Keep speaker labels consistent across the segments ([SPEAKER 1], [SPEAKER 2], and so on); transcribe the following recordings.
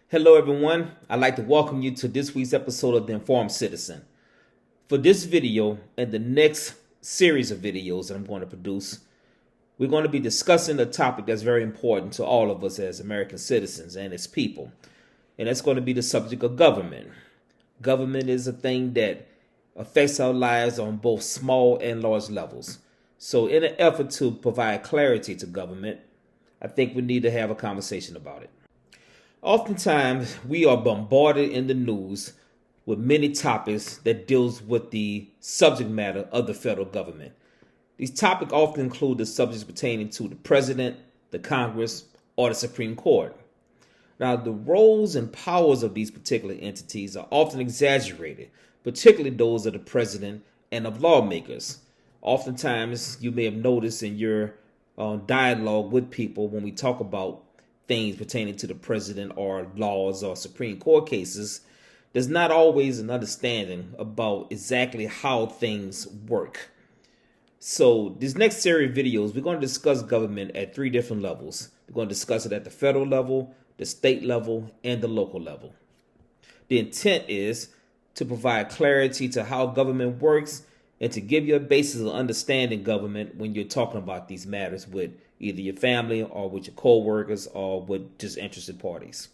[SPEAKER 1] Hello, everyone. I'd like to welcome you to this week's episode of The Informed Citizen. For this video and the next series of videos that I'm going to produce, we're going to be discussing a topic that's very important to all of us as American citizens and as people, and that's going to be the subject of government. Government is a thing that affects our lives on both small and large levels. So in an effort to provide clarity to government, I think we need to have a conversation about it. Oftentimes, we are bombarded in the news with many topics that deals with the subject matter of the federal government. These topics often include the subjects pertaining to the president, the Congress, or the Supreme Court. Now, the roles and powers of these particular entities are often exaggerated, particularly those of the president and of lawmakers. Oftentimes, you may have noticed in your dialogue with people when we talk about things pertaining to the president or laws or Supreme Court cases, there's not always an understanding about exactly how things work. So this next series of videos, we're going to discuss government at three different levels. We're going to discuss it at the federal level, the state level, and the local level. The intent is to provide clarity to how government works and to give you a basis of understanding government when you're talking about these matters with either your family or with your co-workers or with just interested parties.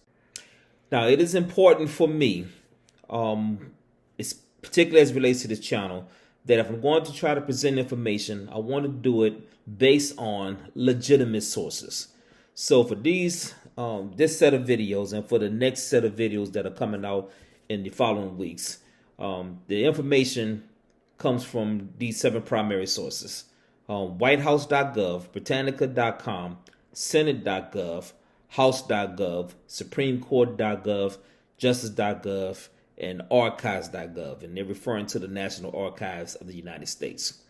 [SPEAKER 1] Now, it is important for me, it's particularly as it relates to this channel, that if I'm going to try to present information, I want to do it based on legitimate sources. So for this set of videos and for the next set of videos that are coming out in the following weeks, the information comes from these 7 primary sources: whitehouse.gov, britannica.com, senate.gov, house.gov, supremecourt.gov, justice.gov, and archives.gov, and they're referring to the National Archives of the United States.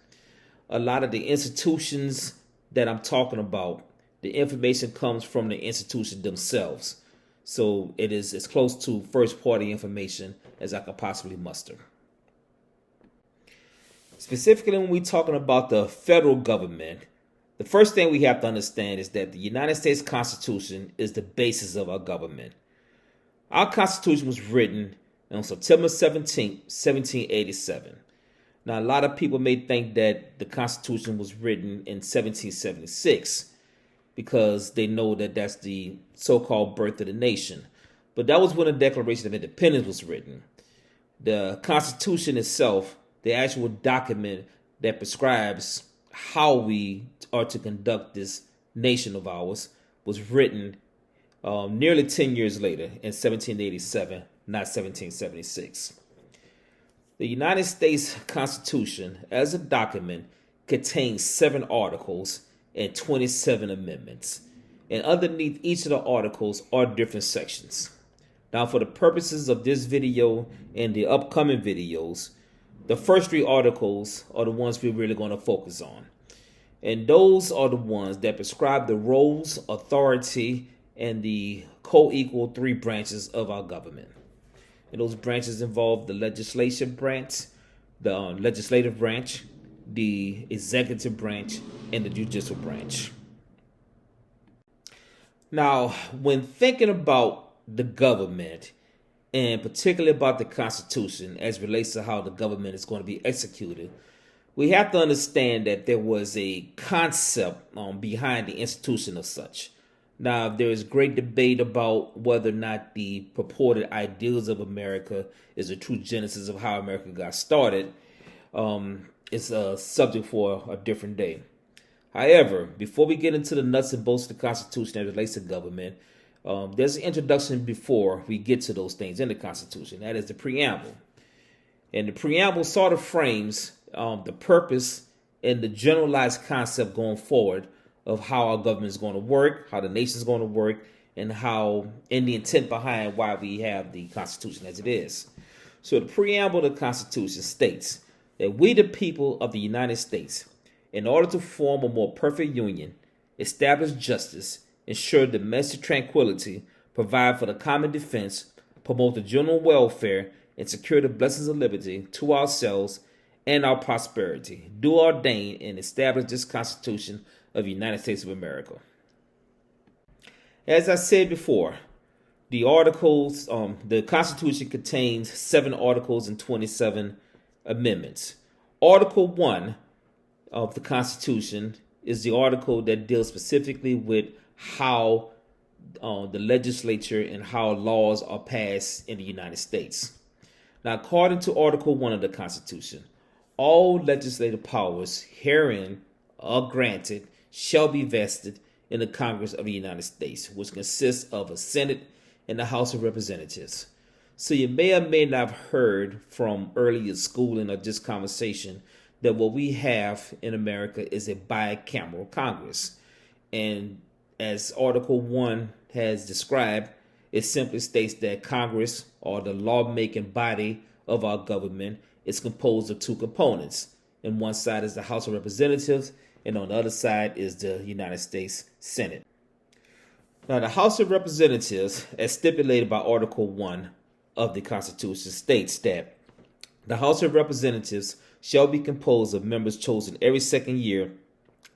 [SPEAKER 1] A lot of the institutions that I'm talking about, the information comes from the institutions themselves. So it is as close to first-party information as I could possibly muster. Specifically, when we're talking about the federal government, the first thing we have to understand is that the United States Constitution is the basis of our government. Our Constitution was written on September 17, 1787. Now, a lot of people may think that the Constitution was written in 1776 because they know that that's the so-called birth of the nation. But that was when the Declaration of Independence was written. The Constitution itself, the actual document that prescribes how we are to conduct this nation of ours, was written nearly 10 years later in 1787, not 1776. The United States Constitution, as a document, contains 7 articles and 27 amendments. And underneath each of the articles are different sections. Now, for the purposes of this video and the upcoming videos, the first 3 articles are the ones we're really going to focus on. And those are the ones that prescribe the roles, authority, and the co-equal 3 branches of our government. And those branches involve the legislative branch, the legislative branch, the executive branch, and the judicial branch. Now, when thinking about the government, and particularly about the Constitution as it relates to how the government is going to be executed, we have to understand that there was a concept behind the institution of such. Now, there is great debate about whether or not the purported ideals of America is a true genesis of how America got started. It's a subject for a different day. However, before we get into the nuts and bolts of the Constitution as it relates to government, there's an introduction before we get to those things in the Constitution. That is the Preamble. And the Preamble sort of frames the purpose and the generalized concept going forward of how our government is going to work, how the nation is going to work, and the intent behind why we have the Constitution as it is. So the Preamble of the Constitution states that we, the people of the United States, in order to form a more perfect union, establish justice, ensure domestic tranquility, provide for the common defense, promote the general welfare, and secure the blessings of liberty to ourselves and our prosperity, do ordain and establish this Constitution of the United States of America. As I said before, The articles, the Constitution contains 7 articles and 27 amendments. Article 1 of the Constitution is the article that deals specifically with how the legislature and how laws are passed in the United States. Now, according to Article 1 of the Constitution, all legislative powers herein are granted shall be vested in the Congress of the United States, which consists of a Senate and the House of Representatives. So you may or may not have heard from earlier schooling or just conversation that what we have in America is a bicameral Congress. And as Article 1 has described, it simply states that Congress, or the lawmaking body of our government, is composed of 2 components. And one side is the House of Representatives, and on the other side is the United States Senate. Now, the House of Representatives, as stipulated by Article 1 of the Constitution, states that the House of Representatives shall be composed of members chosen every second year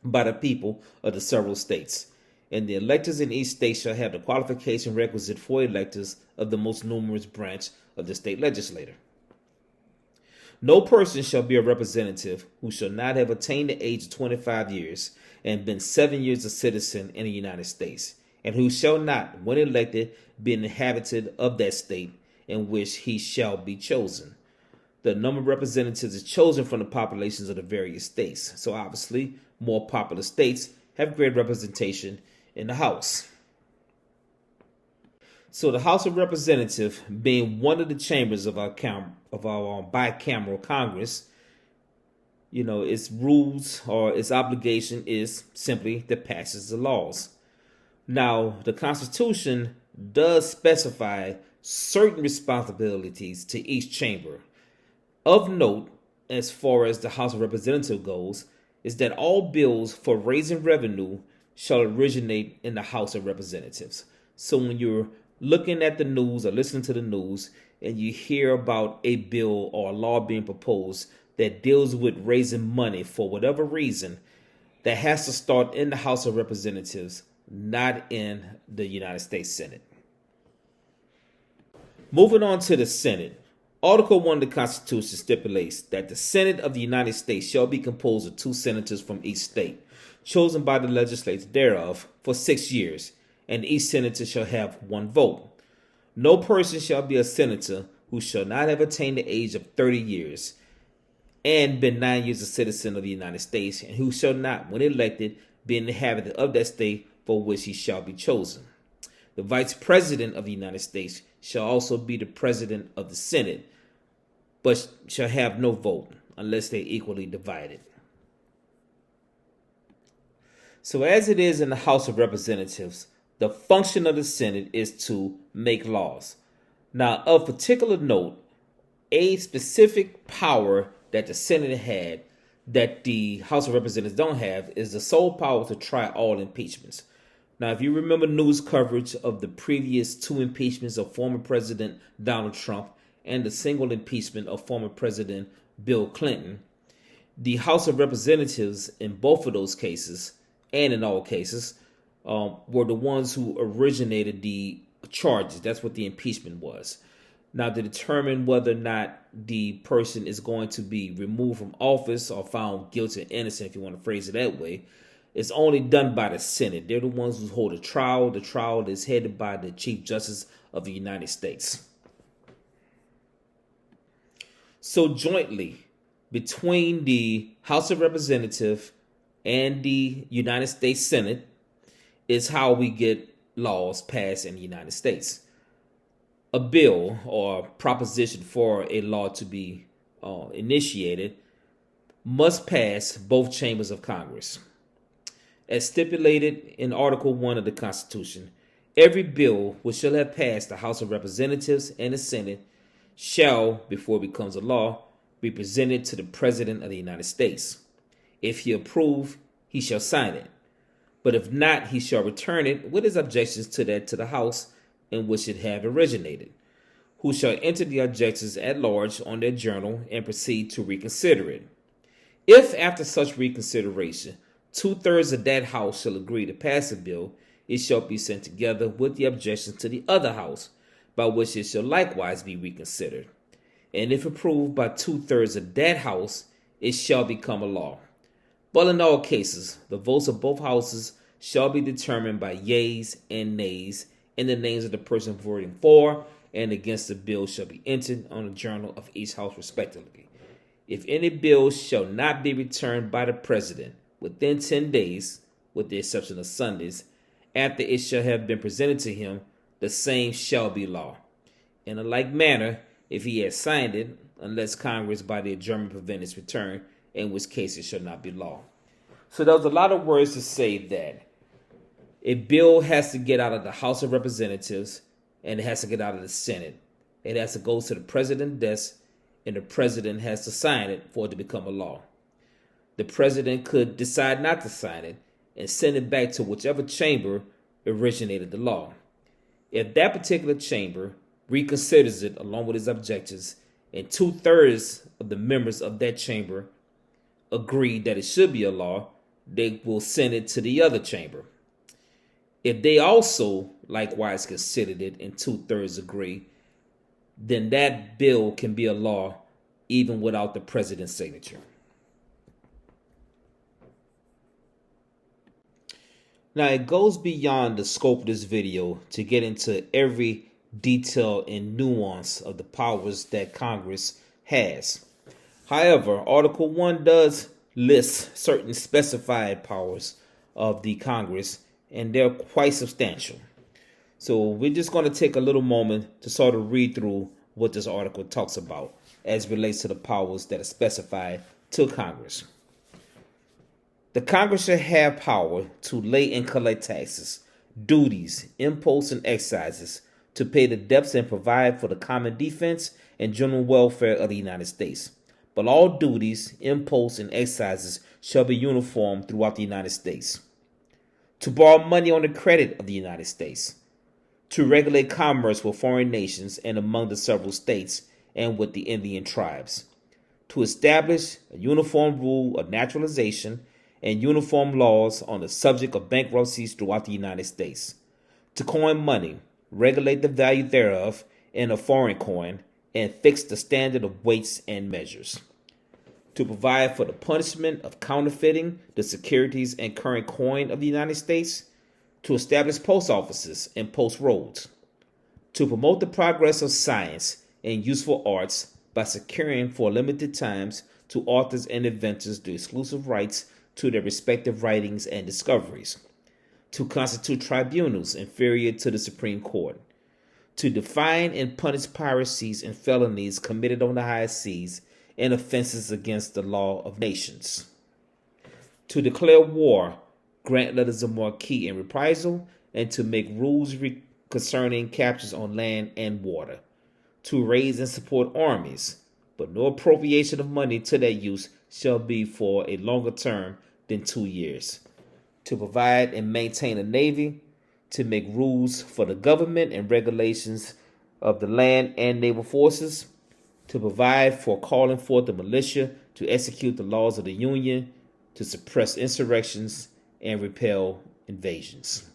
[SPEAKER 1] by the people of the several states, and the electors in each state shall have the qualification requisite for electors of the most numerous branch of the state legislature. No person shall be a representative who shall not have attained the age of 25 years and been 7 years a citizen in the United States, and who shall not, when elected, be an inhabitant of that state in which he shall be chosen. The number of representatives is chosen from the populations of the various states. So obviously, more populous states have great representation in the House. So the House of Representatives, being one of the chambers of our bicameral Congress, its rules or its obligation is simply to pass the laws. Now, the Constitution does specify certain responsibilities to each chamber. Of note, as far as the House of Representatives goes, is that all bills for raising revenue shall originate in the House of Representatives. So when you're looking at the news or listening to the news and you hear about a bill or a law being proposed that deals with raising money for whatever reason, that has to start in the House of Representatives, not in the United States Senate. Moving on to the Senate. Article 1 of the Constitution stipulates that the Senate of the United States shall be composed of 2 senators from each state, chosen by the legislature thereof for 6 years, and each senator shall have 1 vote. No person shall be a senator who shall not have attained the age of 30 years and been 9 years a citizen of the United States, and who shall not, when elected, be an inhabitant of that state for which he shall be chosen. The Vice President of the United States shall also be the President of the Senate, but shall have no vote unless they are equally divided. So as it is in the House of Representatives, the function of the Senate is to make laws. Now, of particular note, a specific power that the Senate had that the House of Representatives don't have is the sole power to try all impeachments. Now, if you remember news coverage of the previous 2 impeachments of former President Donald Trump and the single impeachment of former President Bill Clinton, the House of Representatives in both of those cases, and in all cases, were the ones who originated the charges. That's what the impeachment was. Now, to determine whether or not the person is going to be removed from office or found guilty or innocent, if you want to phrase it that way, it's only done by the Senate. They're the ones who hold a trial. The trial is headed by the Chief Justice of the United States. So jointly, between the House of Representatives and the United States Senate is how we get laws passed in the United States. A bill or proposition for a law to be initiated must pass both chambers of Congress. As stipulated in Article 1 of the Constitution, every bill which shall have passed the House of Representatives and the Senate shall, before it becomes a law, be presented to the President of the United States. If he approve, he shall sign it. But if not, he shall return it with his objections to the House in which it have originated, who shall enter the objections at large on their journal and proceed to reconsider it. If after such reconsideration 2/3 of that House shall agree to pass a bill, it shall be sent together with the objections to the other house, by which it shall likewise be reconsidered. And if approved by 2/3 of that house, it shall become a law. But in all cases, the votes of both houses shall be determined by yeas and nays, and the names of the person voting for and against the bill shall be entered on the journal of each house respectively. If any bill shall not be returned by the president within 10 days, with the exception of Sundays, after it shall have been presented to him, the same shall be law. In a like manner, if he has signed it, unless Congress by the adjournment prevent its return, in which case it shall not be law. So there's a lot of words to say that a bill has to get out of the House of Representatives and it has to get out of the Senate. It has to go to the president's desk and the president has to sign it for it to become a law. The president could decide not to sign it and send it back to whichever chamber originated the law. If that particular chamber reconsiders it along with its objections and 2/3 of the members of that chamber agree that it should be a law, they will send it to the other chamber. If they also likewise considered it and 2/3 agree, then that bill can be a law even without the president's signature. Now, it goes beyond the scope of this video to get into every detail and nuance of the powers that Congress has. However, Article 1 does list certain specified powers of the Congress, and they're quite substantial. So we're just going to take a little moment to sort of read through what this article talks about as it relates to the powers that are specified to Congress. The Congress shall have power to lay and collect taxes, duties, imposts, and excises, to pay the debts and provide for the common defense and general welfare of the United States. But all duties, imposts, and excises shall be uniform throughout the United States. To borrow money on the credit of the United States. To regulate commerce with foreign nations and among the several states and with the Indian tribes. To establish a uniform rule of naturalization and uniform laws on the subject of bankruptcies throughout the United States. To coin money, regulate the value thereof in a foreign coin, and fix the standard of weights and measures. To provide for the punishment of counterfeiting the securities and current coin of the United States. To establish post offices and post roads. To promote the progress of science and useful arts by securing for limited times to authors and inventors the exclusive rights to their respective writings and discoveries. To constitute tribunals inferior to the Supreme Court. To define and punish piracies and felonies committed on the high seas and offenses against the law of nations. To declare war, grant letters of marque and reprisal, and to make rules concerning captures on land and water. To raise and support armies, but no appropriation of money to that use shall be for a longer term than 2 years. To provide and maintain a navy, to make rules for the government and regulations of the land and naval forces, to provide for calling forth the militia to execute the laws of the Union, to suppress insurrections and repel invasions.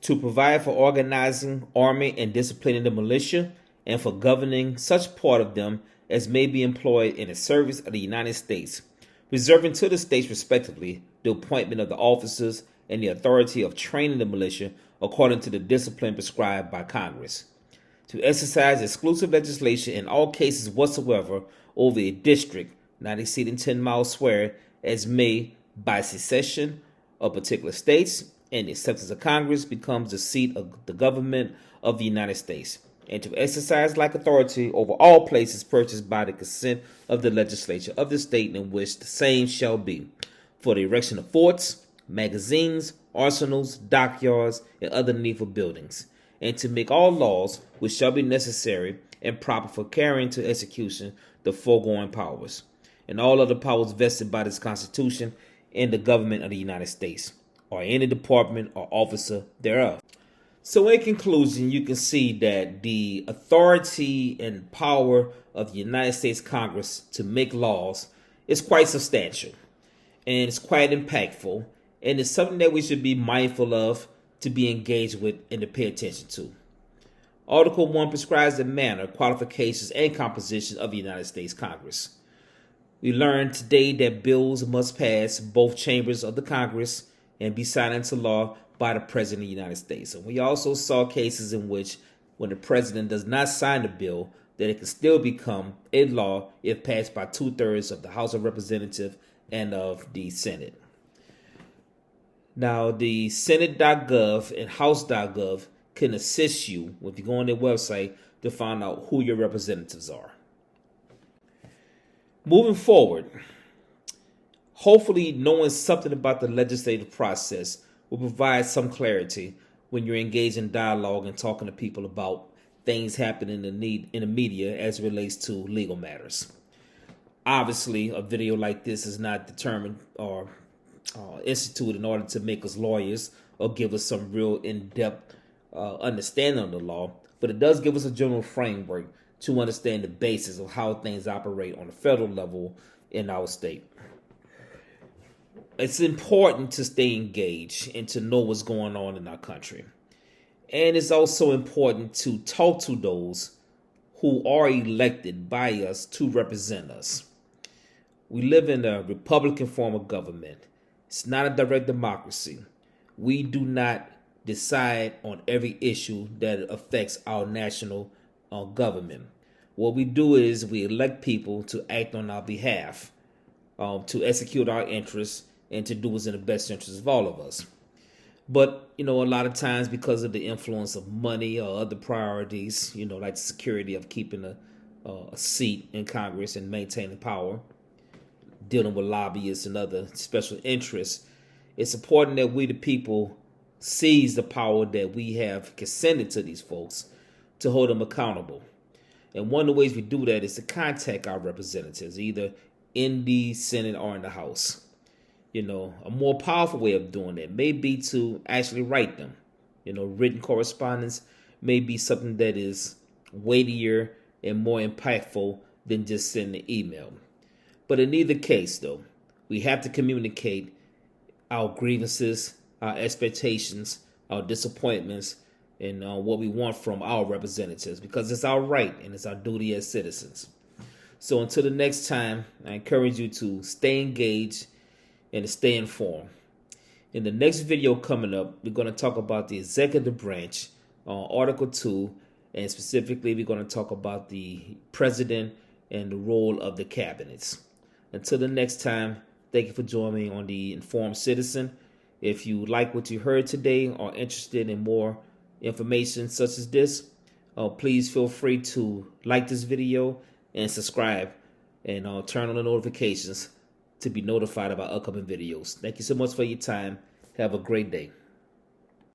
[SPEAKER 1] To provide for organizing, arming, and disciplining the militia, and for governing such part of them as may be employed in the service of the United States, reserving to the states respectively the appointment of the officers and the authority of training the militia according to the discipline prescribed by Congress. To exercise exclusive legislation in all cases whatsoever over a district not exceeding 10 miles square as may, by secession of particular states, and the acceptance of Congress becomes the seat of the government of the United States, and to exercise like authority over all places purchased by the consent of the legislature of the state in which the same shall be, for the erection of forts, magazines, arsenals, dockyards, and other needful buildings, and to make all laws which shall be necessary and proper for carrying to execution the foregoing powers, and all other powers vested by this Constitution in the government of the United States, or any department or officer thereof. So in conclusion, you can see that the authority and power of the United States Congress to make laws is quite substantial, and it's quite impactful, and it's something that we should be mindful of to be engaged with and to pay attention to. Article 1 prescribes the manner, qualifications, and composition of the United States Congress. We learned today that bills must pass both chambers of the Congress and be signed into law by the President of the United States. And we also saw cases in which when the President does not sign the bill, that it can still become a law if passed by 2/3 of the House of Representatives and of the Senate. Now, the Senate.gov and House.gov can assist you if you go on their website to find out who your representatives are. Moving forward, hopefully knowing something about the legislative process will provide some clarity when you're engaged in dialogue and talking to people about things happening in the media as it relates to legal matters. Obviously, a video like this is not determined or instituted in order to make us lawyers or give us some real in-depth understanding of the law, but it does give us a general framework to understand the basis of how things operate on a federal level in our state. It's important to stay engaged and to know what's going on in our country. And it's also important to talk to those who are elected by us to represent us. We live in a Republican form of government. It's not a direct democracy. We do not decide on every issue that affects our national government. What we do is we elect people to act on our behalf, to execute our interests, and to do what's in the best interest of all of us. But, a lot of times because of the influence of money or other priorities, like the security of keeping a seat in Congress and maintaining power, dealing with lobbyists and other special interests, it's important that we, the people, seize the power that we have consented to these folks to hold them accountable. And one of the ways we do that is to contact our representatives, either in the Senate or in the House. A more powerful way of doing that may be to actually write them. Written correspondence may be something that is weightier and more impactful than just sending an email. But in either case, though, we have to communicate our grievances, our expectations, our disappointments, and what we want from our representatives, because it's our right and it's our duty as citizens. So until the next time, I encourage you to stay engaged and to stay informed. In the next video coming up, we're going to talk about the executive branch, Article 2, and specifically we're going to talk about the president and the role of the cabinets. Until the next time, thank you for joining me on the Informed Citizen. If you like what you heard today or are interested in more information such as this, please feel free to like this video and subscribe and turn on the notifications to be notified about upcoming videos. Thank you so much for your time. Have a great day.